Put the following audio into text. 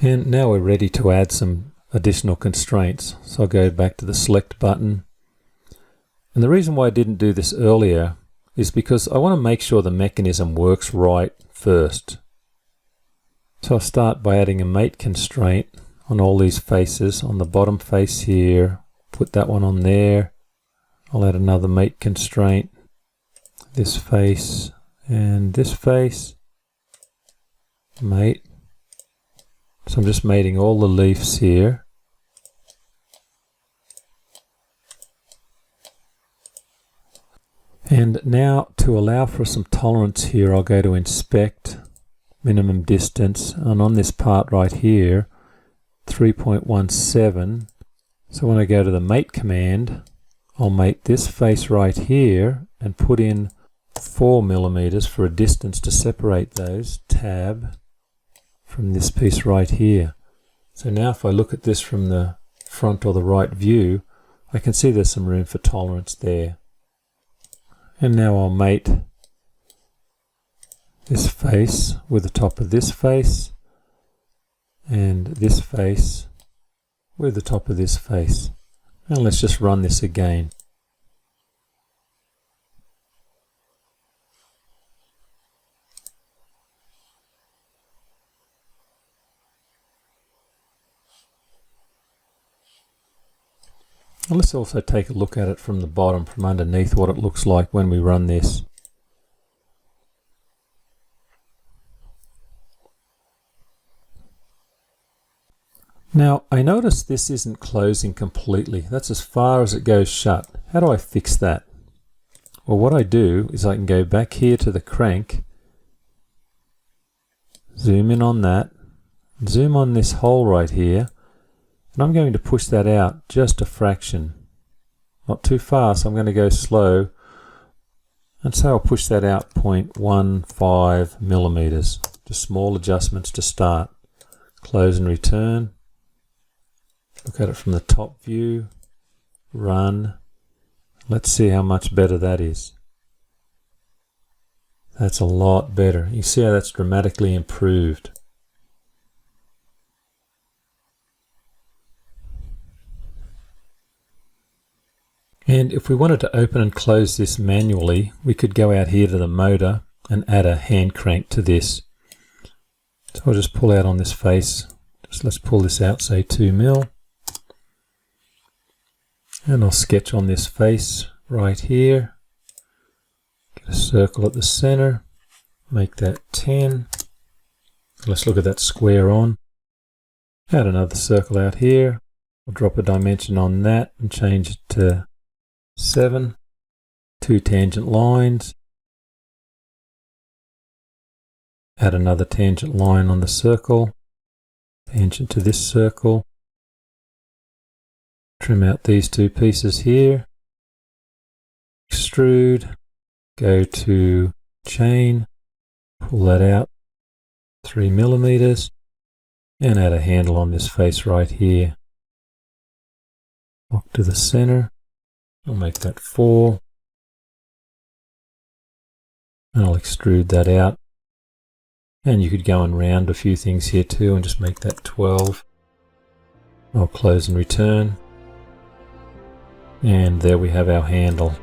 And now we're ready to add some additional constraints. So I'll go back to the select button. And the reason why I didn't do this earlier is because I want to make sure the mechanism works right first. So I'll start by adding a mate constraint on all these faces. On the bottom face here, put that one on there. I'll add another mate constraint, this face and this face, mate. So I'm just mating all the leaves here. And now to allow for some tolerance here, I'll go to inspect, minimum distance, and on this part right here, 3.17. So when I go to the mate command, I'll mate this face right here and put in 4 millimeters for a distance to separate those, tab, from this piece right here. So now if I look at this from the front or the right view, I can see there's some room for tolerance there. And now I'll mate this face with the top of this face and this face with the top of this face. And let's just run this again. And let's also take a look at it from the bottom, from underneath, what it looks like when we run this. Now, I notice this isn't closing completely. That's as far as it goes shut. How do I fix that? Well, what I do is I can go back here to the crank, zoom in on that, zoom on this hole right here, and I'm going to push that out just a fraction. Not too fast, I'm going to go slow. And so I'll push that out 0.15 millimeters. Just small adjustments to start. Close and return. Look at it from the top view. Run. Let's see how much better that is. That's a lot better. You see how that's dramatically improved. And if we wanted to open and close this manually, we could go out here to the motor and add a hand crank to this. So I'll just pull out on this face. Let's pull this out, say 2 mil. And I'll sketch on this face right here. Get a circle at the center. Make that 10. Let's look at that square on. Add another circle out here. I'll drop a dimension on that and change it to 7, 2 tangent lines, add another tangent line on the circle, tangent to this circle, trim out these 2 pieces here, extrude, go to chain, pull that out 3 millimeters, and add a handle on this face right here. Lock to the center. I'll make that 4, and I'll extrude that out. And you could go and round a few things here too and just make that 12. I'll close and return. And there we have our handle.